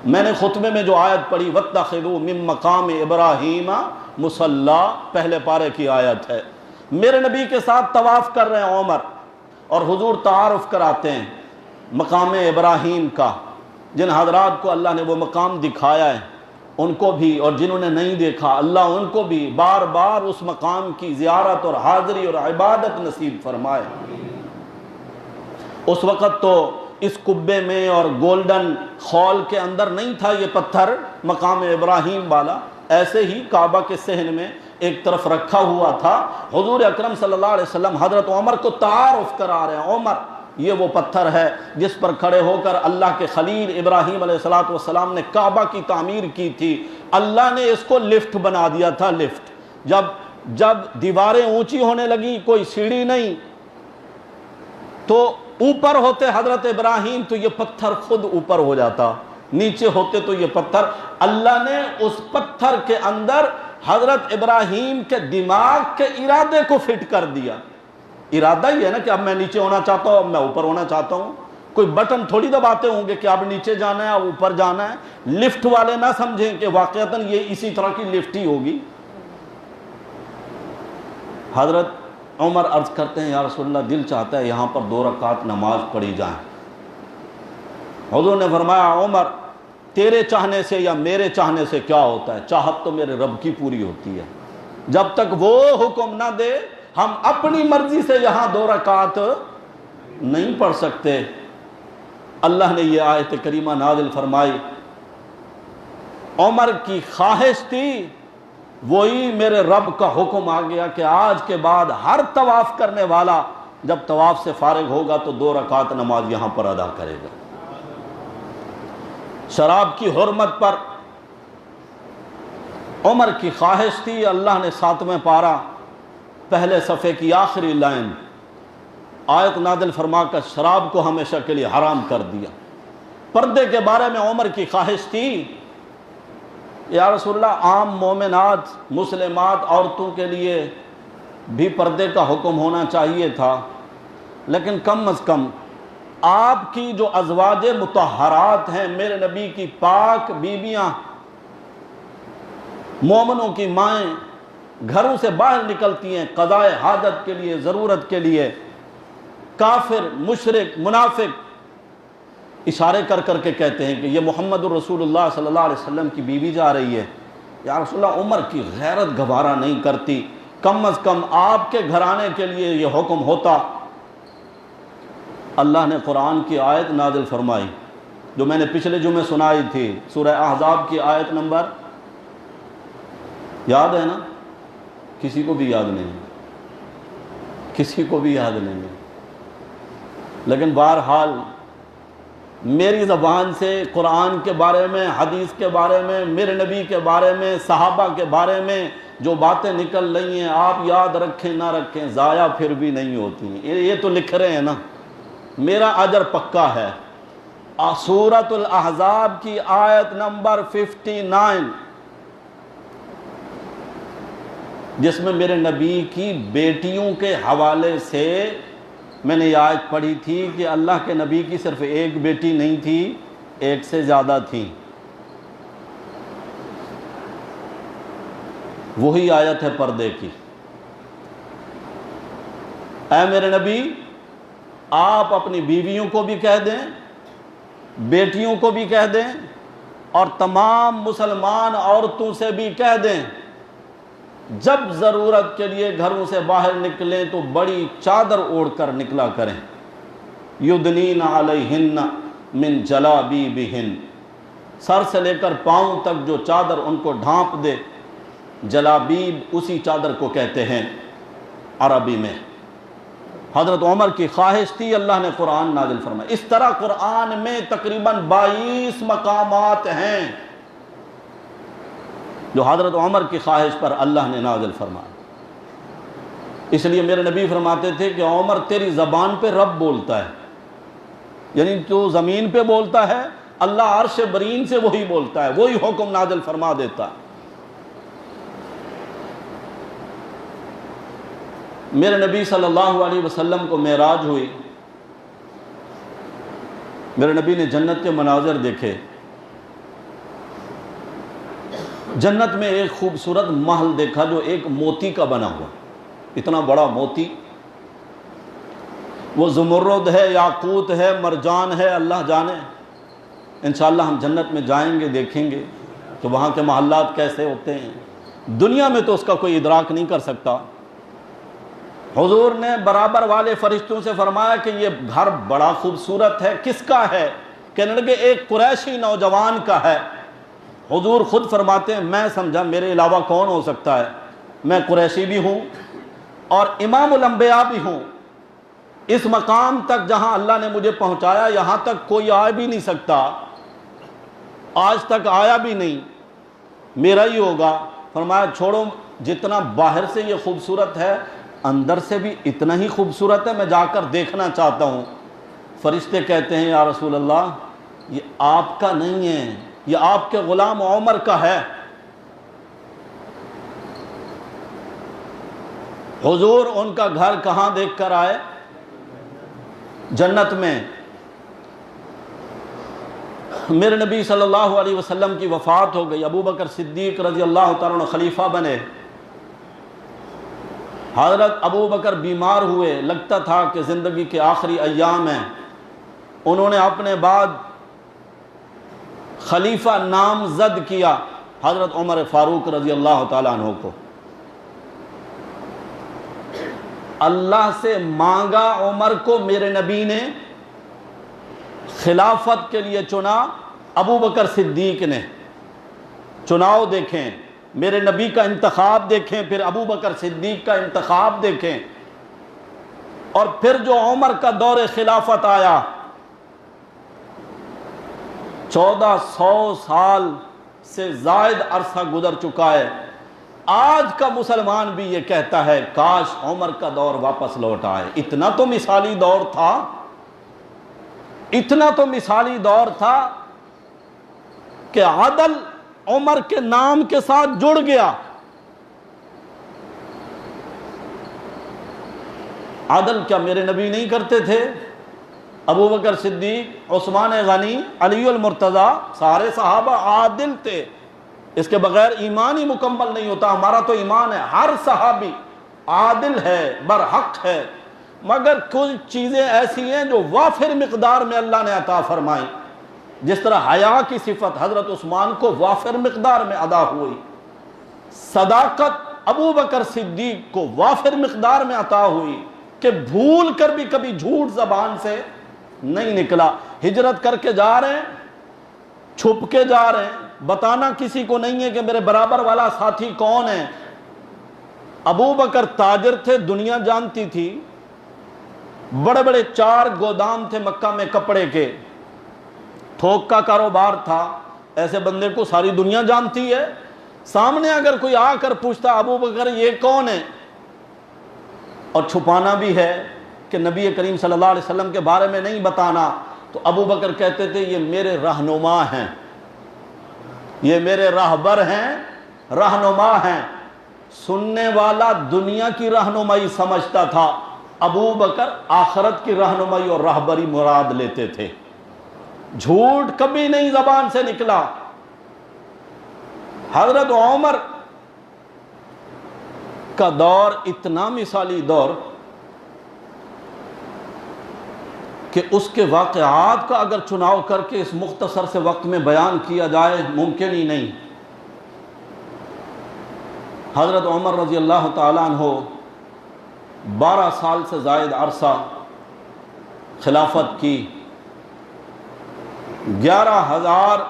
میں نے خطبے میں جو آیت پڑھی وَاتَّخِذُوا مِن مَّقَامِ إِبْرَاهِيمَ مُصَلَّى، پہلے پارے کی آیت ہے۔ میرے نبی کے ساتھ طواف کر رہے ہیں عمر، اور حضور تعارف کراتے ہیں مقام ابراہیم کا۔ جن حضرات کو اللہ نے وہ مقام دکھایا ہے ان کو بھی، اور جنہوں نے نہیں دیکھا اللہ ان کو بھی بار بار اس مقام کی زیارت اور حاضری اور عبادت نصیب فرمائے۔ اس وقت تو اس قبے میں اور گولڈن خول کے اندر نہیں تھا یہ پتھر مقام ابراہیم والا، ایسے ہی کعبہ کے صحن میں ایک طرف رکھا ہوا تھا۔ حضور اکرم صلی اللہ علیہ وسلم حضرت عمر کو تعارف کرا رہے ہیں، عمر یہ وہ پتھر ہے جس پر کھڑے ہو کر اللہ کے خلیل ابراہیم علیہ السلام نے کعبہ کی تعمیر کی تھی۔ اللہ نے اس کو لفٹ بنا دیا تھا، لفٹ۔ جب دیواریں اونچی ہونے لگی، کوئی سیڑھی نہیں، تو اوپر ہوتے حضرت ابراہیم تو یہ پتھر خود اوپر ہو جاتا، نیچے ہوتے تو یہ پتھر، اللہ نے اس پتھر کے اندر حضرت ابراہیم کے دماغ کے ارادے کو فٹ کر دیا۔ ارادہ ہی ہے نا کہ اب میں نیچے ہونا چاہتا ہوں، اب میں اوپر ہونا چاہتا ہوں۔ کوئی بٹن تھوڑی دباتے ہوں گے کہ اب نیچے جانا ہے اب اوپر جانا ہے۔ لفٹ والے نہ سمجھیں کہ واقعتاً یہ اسی طرح کی لفٹ ہی ہوگی۔ حضرت عمر عرض کرتے ہیں یا رسول اللہ دل چاہتا ہے یہاں پر 2 رکعت نماز پڑھی جائیں۔ حضور نے فرمایا عمر تیرے چاہنے سے یا میرے چاہنے سے کیا ہوتا ہے، چاہت تو میرے رب کی پوری ہوتی ہے۔ جب تک وہ حکم نہ دے ہم اپنی مرضی سے یہاں 2 رکعت نہیں پڑھ سکتے۔ اللہ نے یہ آیت کریمہ نازل فرمائی۔ عمر کی خواہش تھی، وہی میرے رب کا حکم آ گیا کہ آج کے بعد ہر طواف کرنے والا جب طواف سے فارغ ہوگا تو 2 رکعت نماز یہاں پر ادا کرے گا۔ شراب کی حرمت پر عمر کی خواہش تھی۔ اللہ نے 7ویں پارہ پہلے صفحے کی آخری لائن آیت نازل فرما کر شراب کو ہمیشہ کے لیے حرام کر دیا۔ پردے کے بارے میں عمر کی خواہش تھی، یا رسول اللہ عام مومنات مسلمات عورتوں کے لیے بھی پردے کا حکم ہونا چاہیے تھا، لیکن کم از کم آپ کی جو ازواج مطہرات ہیں، میرے نبی کی پاک بیویاں مومنوں کی مائیں گھروں سے باہر نکلتی ہیں قضاء حاجت کے لیے، ضرورت کے لیے، کافر، مشرک، منافق اشارے کر کر کے کہتے ہیں کہ یہ محمد الرسول اللہ صلی اللہ علیہ وسلم کی بیوی جا رہی ہے۔ یا رسول اللہ، عمر کی غیرت گوارا نہیں کرتی، کم از کم آپ کے گھرانے کے لیے یہ حکم ہوتا۔ اللہ نے قرآن کی آیت نازل فرمائی جو میں نے پچھلے جمعے سنائی تھی، سورہ احزاب کی آیت نمبر، یاد ہے نا؟ کسی کو بھی یاد نہیں، کسی کو بھی یاد نہیں ہے، لیکن بہرحال میری زبان سے قرآن کے بارے میں، حدیث کے بارے میں، میرے نبی کے بارے میں، صحابہ کے بارے میں جو باتیں نکل رہی ہیں، آپ یاد رکھیں نہ رکھیں ضائع پھر بھی نہیں ہوتی۔ یہ تو لکھ رہے ہیں نا، میرا اجر پکا ہے۔ سورۃ الاحزاب کی آیت نمبر 59 جس میں میرے نبی کی بیٹیوں کے حوالے سے میں نے یہ آیت پڑھی تھی کہ اللہ کے نبی کی صرف ایک بیٹی نہیں تھی، ایک سے زیادہ تھیں۔ وہی آیت ہے پردے کی۔ اے میرے نبی، آپ اپنی بیویوں کو بھی کہہ دیں، بیٹیوں کو بھی کہہ دیں، اور تمام مسلمان عورتوں سے بھی کہہ دیں جب ضرورت کے لیے گھروں سے باہر نکلیں تو بڑی چادر اوڑھ کر نکلا کریں۔ یدنین علیہن من جلابیبہن، سر سے لے کر پاؤں تک جو چادر ان کو ڈھانپ دے، جلابیب اسی چادر کو کہتے ہیں عربی میں۔ حضرت عمر کی خواہش تھی، اللہ نے قرآن نازل فرمایا۔ اس طرح قرآن میں تقریباً 22 مقامات ہیں جو حضرت عمر کی خواہش پر اللہ نے نازل فرمایا۔ اس لیے میرے نبی فرماتے تھے کہ عمر تیری زبان پہ رب بولتا ہے، یعنی تو زمین پہ بولتا ہے، اللہ عرش برین سے وہی بولتا ہے، وہی حکم نازل فرما دیتا ہے۔ میرے نبی صلی اللہ علیہ وسلم کو معراج ہوئی، میرے نبی نے جنت کے مناظر دیکھے۔ جنت میں ایک خوبصورت محل دیکھا جو ایک موتی کا بنا ہوا، اتنا بڑا موتی، وہ زمرد ہے، یاقوت ہے، مرجان ہے، اللہ جانے۔ انشاءاللہ ہم جنت میں جائیں گے، دیکھیں گے کہ وہاں کے محلات کیسے ہوتے ہیں، دنیا میں تو اس کا کوئی ادراک نہیں کر سکتا۔ حضور نے برابر والے فرشتوں سے فرمایا کہ یہ گھر بڑا خوبصورت ہے، کس کا ہے؟ کہنے لگے ایک قریشی نوجوان کا ہے۔ حضور خود فرماتے ہیں میں سمجھا میرے علاوہ کون ہو سکتا ہے، میں قریشی بھی ہوں اور امام الانبیاء بھی ہوں۔ اس مقام تک جہاں اللہ نے مجھے پہنچایا یہاں تک کوئی آ بھی نہیں سکتا، آج تک آیا بھی نہیں، میرا ہی ہوگا۔ فرمایا چھوڑو، جتنا باہر سے یہ خوبصورت ہے اندر سے بھی اتنا ہی خوبصورت ہے، میں جا کر دیکھنا چاہتا ہوں۔ فرشتے کہتے ہیں یا رسول اللہ یہ آپ کا نہیں ہے، یہ آپ کے غلام عمر کا ہے۔ حضور ان کا گھر کہاں دیکھ کر آئے؟ جنت میں۔ میرے نبی صلی اللہ علیہ وسلم کی وفات ہو گئی، ابو بکر صدیق رضی اللہ تعالیٰ عنہ خلیفہ بنے۔ حضرت ابو بکر بیمار ہوئے، لگتا تھا کہ زندگی کے آخری ایام ہیں۔ انہوں نے اپنے بعد خلیفہ نامزد کیا حضرت عمر فاروق رضی اللہ تعالیٰ عنہ کو۔ اللہ سے مانگا عمر کو، میرے نبی نے خلافت کے لیے چنا، ابو بکر صدیق نے۔ چناؤ دیکھیں، میرے نبی کا انتخاب دیکھیں، پھر ابو بکر صدیق کا انتخاب دیکھیں، اور پھر جو عمر کا دور خلافت آیا، 1400 سال سے زائد عرصہ گزر چکا ہے۔ آج کا مسلمان بھی یہ کہتا ہے کاش عمر کا دور واپس لوٹ آئے۔ اتنا تو مثالی دور تھا، اتنا تو مثالی دور تھا کہ عدل عمر کے نام کے ساتھ جڑ گیا۔ عدل کیا میرے نبی نہیں کرتے تھے؟ ابو بکر صدیق، عثمان غنی، علی المرتضیٰ، سارے صحابہ عادل تھے۔ اس کے بغیر ایمان ہی مکمل نہیں ہوتا۔ ہمارا تو ایمان ہے ہر صحابی عادل ہے، برحق ہے، مگر کچھ چیزیں ایسی ہیں جو وافر مقدار میں اللہ نے عطا فرمائی۔ جس طرح حیا کی صفت حضرت عثمان کو وافر مقدار میں ادا ہوئی، صداقت ابو بکر صدیق کو وافر مقدار میں عطا ہوئی کہ بھول کر بھی کبھی جھوٹ زبان سے نہیں نکلا۔ ہجرت کر کے جا رہے ہیں، چھپ کے جا رہے ہیں، بتانا کسی کو نہیں ہے کہ میرے برابر والا ساتھی کون ہے۔ ابو بکر تاجر تھے، دنیا جانتی تھی، بڑے بڑے 4 گودام تھے مکہ میں کپڑے کے، تھوک کا کاروبار تھا، ایسے بندے کو ساری دنیا جانتی ہے۔ سامنے اگر کوئی آ کر پوچھتا ابو بکر یہ کون ہے، اور چھپانا بھی ہے کہ نبی کریم صلی اللہ علیہ وسلم کے بارے میں نہیں بتانا، تو ابو بکر کہتے تھے یہ میرے رہنما ہیں، یہ میرے راہبر ہیں، رہنما ہیں۔ سننے والا دنیا کی رہنمائی سمجھتا تھا، ابو بکر آخرت کی رہنمائی اور راہبری مراد لیتے تھے۔ جھوٹ کبھی نہیں زبان سے نکلا۔ حضرت عمر کا دور اتنا مثالی دور کہ اس کے واقعات کا اگر چناؤ کر کے اس مختصر سے وقت میں بیان کیا جائے ممکن ہی نہیں۔ حضرت عمر رضی اللہ تعالیٰ عنہ 12 سال سے زائد عرصہ خلافت کی، 11,000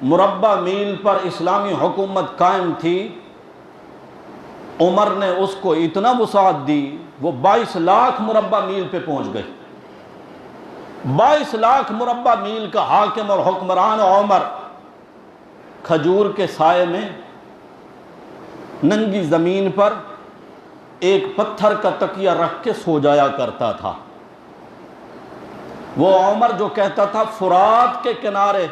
مربع میل پر اسلامی حکومت قائم تھی۔ عمر نے اس کو اتنا وسعت دی، وہ 22 لاکھ مربع میل پہ پہنچ گئی۔ 22 لاکھ مربع میل کا حاکم اور حکمران عمر کھجور کے سائے میں ننگی زمین پر ایک پتھر کا تکیہ رکھ کے سو جایا کرتا تھا۔ وہ عمر جو کہتا تھا فرات کے کنارے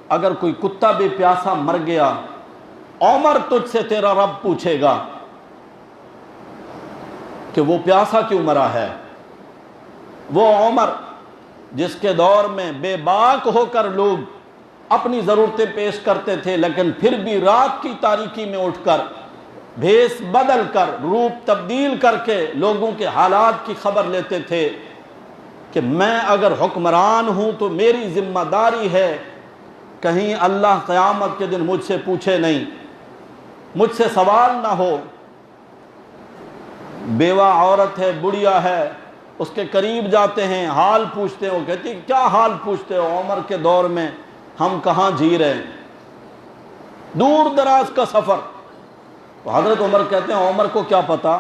اگر کوئی کتا بے پیاسا مر گیا، عمر تجھ سے تیرا رب پوچھے گا کہ وہ پیاسا کیوں مرا ہے۔ وہ عمر جس کے دور میں بے باک ہو کر لوگ اپنی ضرورتیں پیش کرتے تھے، لیکن پھر بھی رات کی تاریکی میں اٹھ کر بھیس بدل کر روپ تبدیل کر کے لوگوں کے حالات کی خبر لیتے تھے کہ میں اگر حکمران ہوں تو میری ذمہ داری ہے کہیں اللہ قیامت کے دن مجھ سے پوچھے نہیں، مجھ سے سوال نہ ہو۔ بیوہ عورت ہے، بڑھیا ہے، اس کے قریب جاتے ہیں، حال پوچھتے ہیں، وہ کہتی ہے کیا حال پوچھتے ہو، عمر کے دور میں ہم کہاں جی رہے ہیں، دور دراز کا سفر۔ تو حضرت عمر کہتے ہیں عمر کو کیا پتا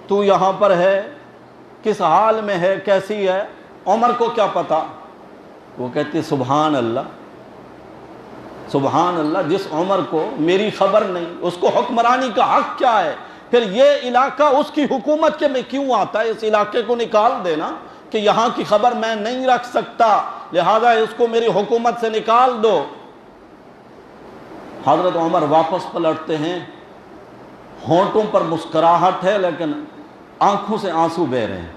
تو یہاں پر ہے، کس حال میں ہے، کیسی ہے، عمر کو کیا پتا۔ وہ کہتی سبحان اللہ، سبحان اللہ، جس عمر کو میری خبر نہیں، اس کو حکمرانی کا حق کیا ہے، پھر یہ علاقہ اس کی حکومت کے میں کیوں آتا ہے، اس علاقے کو نکال دینا کہ یہاں کی خبر میں نہیں رکھ سکتا، لہذا اس کو میری حکومت سے نکال دو۔ حضرت عمر واپس پلٹتے ہیں، ہونٹوں پر مسکراہٹ ہے لیکن آنکھوں سے آنسو بہہ رہے ہیں۔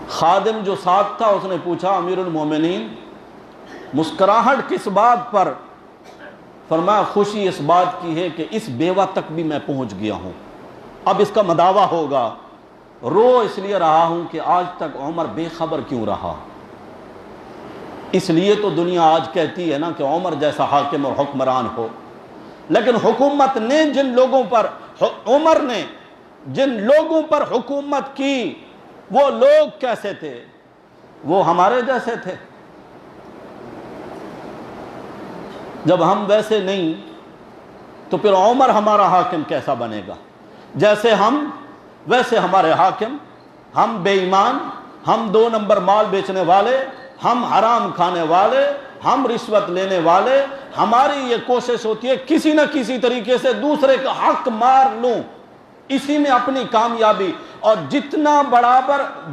خادم جو ساتھ تھا اس نے پوچھا امیر المومنین مسکراہٹ کس بات پر؟ فرمایا خوشی اس بات کی ہے کہ اس بیوہ تک بھی میں پہنچ گیا ہوں، اب اس کا مداوع ہوگا۔ رو اس لیے رہا ہوں کہ آج تک عمر بے خبر کیوں رہا۔ اس لیے تو دنیا آج کہتی ہے نا کہ عمر جیسا حاکم اور حکمران ہو، لیکن حکومت نے جن لوگوں پر، عمر نے جن لوگوں پر حکومت کی وہ لوگ کیسے تھے؟ وہ ہمارے جیسے تھے۔ جب ہم ویسے نہیں تو پھر عمر ہمارا حاکم کیسا بنے گا؟ جیسے ہم ویسے ہمارے حاکم، ہم بے ایمان، ہم 2 نمبر مال بیچنے والے، ہم حرام کھانے والے، ہم رشوت لینے والے، ہماری یہ کوشش ہوتی ہے کسی نہ کسی طریقے سے دوسرے کا حق مار لوں، اسی میں اپنی کامیابی۔ اور جتنا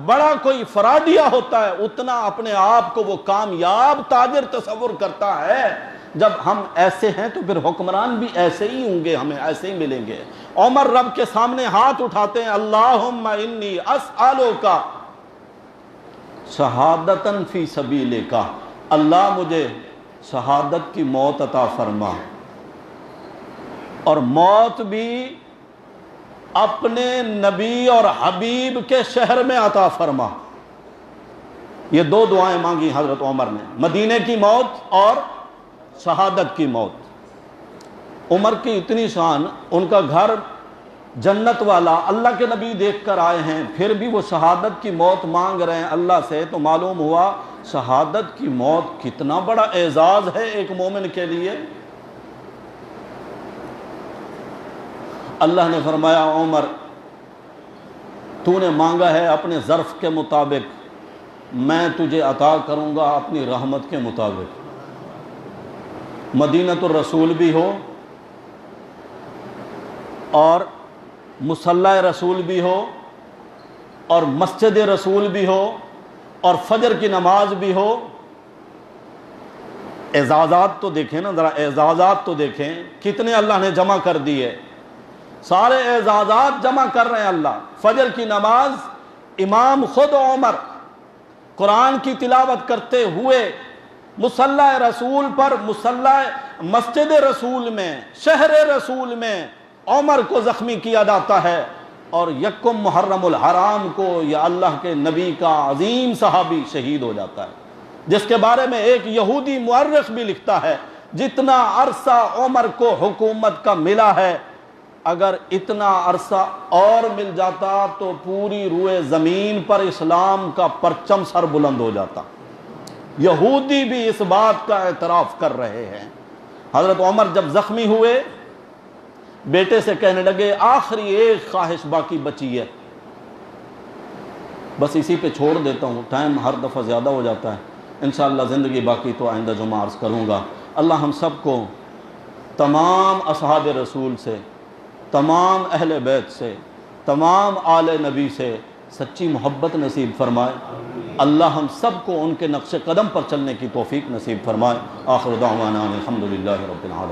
بڑا کوئی فراڈیا ہوتا ہے اتنا اپنے آپ کو وہ کامیاب تاجر تصور کرتا ہے۔ جب ہم ایسے ہیں تو پھر حکمران بھی ایسے ہی ہوں گے، ہمیں ایسے ہی ملیں گے۔ عمر رب کے سامنے ہاتھ اٹھاتے ہیں، اللہم انی اسألوک شہادتاً فی سبیلک، اللہ مجھے شہادت کی موت عطا فرما، اور موت بھی اپنے نبی اور حبیب کے شہر میں عطا فرما۔ یہ دو دعائیں مانگی حضرت عمر نے، مدینے کی موت اور شہادت کی موت۔ عمر کی اتنی شان، ان کا گھر جنت والا، اللہ کے نبی دیکھ کر آئے ہیں، پھر بھی وہ شہادت کی موت مانگ رہے ہیں اللہ سے، تو معلوم ہوا شہادت کی موت کتنا بڑا اعزاز ہے ایک مومن کے لیے۔ اللہ نے فرمایا عمر تو نے مانگا ہے اپنے ظرف کے مطابق، میں تجھے عطا کروں گا اپنی رحمت کے مطابق۔ مدینۃ الرسول بھی ہو اور مصلی رسول بھی ہو اور مسجد رسول بھی ہو اور فجر کی نماز بھی ہو، اعزازات تو دیکھیں نا ذرا، اعزازات تو دیکھیں کتنے اللہ نے جمع کر دیے، سارے اعزازات جمع کر رہے ہیں اللہ۔ فجر کی نماز امام خود عمر قرآن کی تلاوت کرتے ہوئے مصلی رسول پر، مصلی مسجد رسول میں، شہر رسول میں عمر کو زخمی کیا جاتا ہے، اور یکم محرم الحرام کو یا اللہ کے نبی کا عظیم صحابی شہید ہو جاتا ہے، جس کے بارے میں ایک یہودی مورخ بھی لکھتا ہے جتنا عرصہ عمر کو حکومت کا ملا ہے، اگر اتنا عرصہ اور مل جاتا تو پوری روئے زمین پر اسلام کا پرچم سر بلند ہو جاتا۔ یہودی بھی اس بات کا اعتراف کر رہے ہیں۔ حضرت عمر جب زخمی ہوئے، بیٹے سے کہنے لگے آخری ایک خواہش باقی بچی ہے، بس اسی پہ چھوڑ دیتا ہوں، ٹائم ہر دفعہ زیادہ ہو جاتا ہے، انشاءاللہ زندگی باقی تو آئندہ جمعہ عرض کروں گا۔ اللہ ہم سب کو تمام اصحاب رسول سے، تمام اہل بیت سے، تمام آل نبی سے سچی محبت نصیب فرمائے۔ اللہ ہم سب کو ان کے نقش قدم پر چلنے کی توفیق نصیب فرمائے۔ آخر دعوانا الحمدللہ رب العالمین۔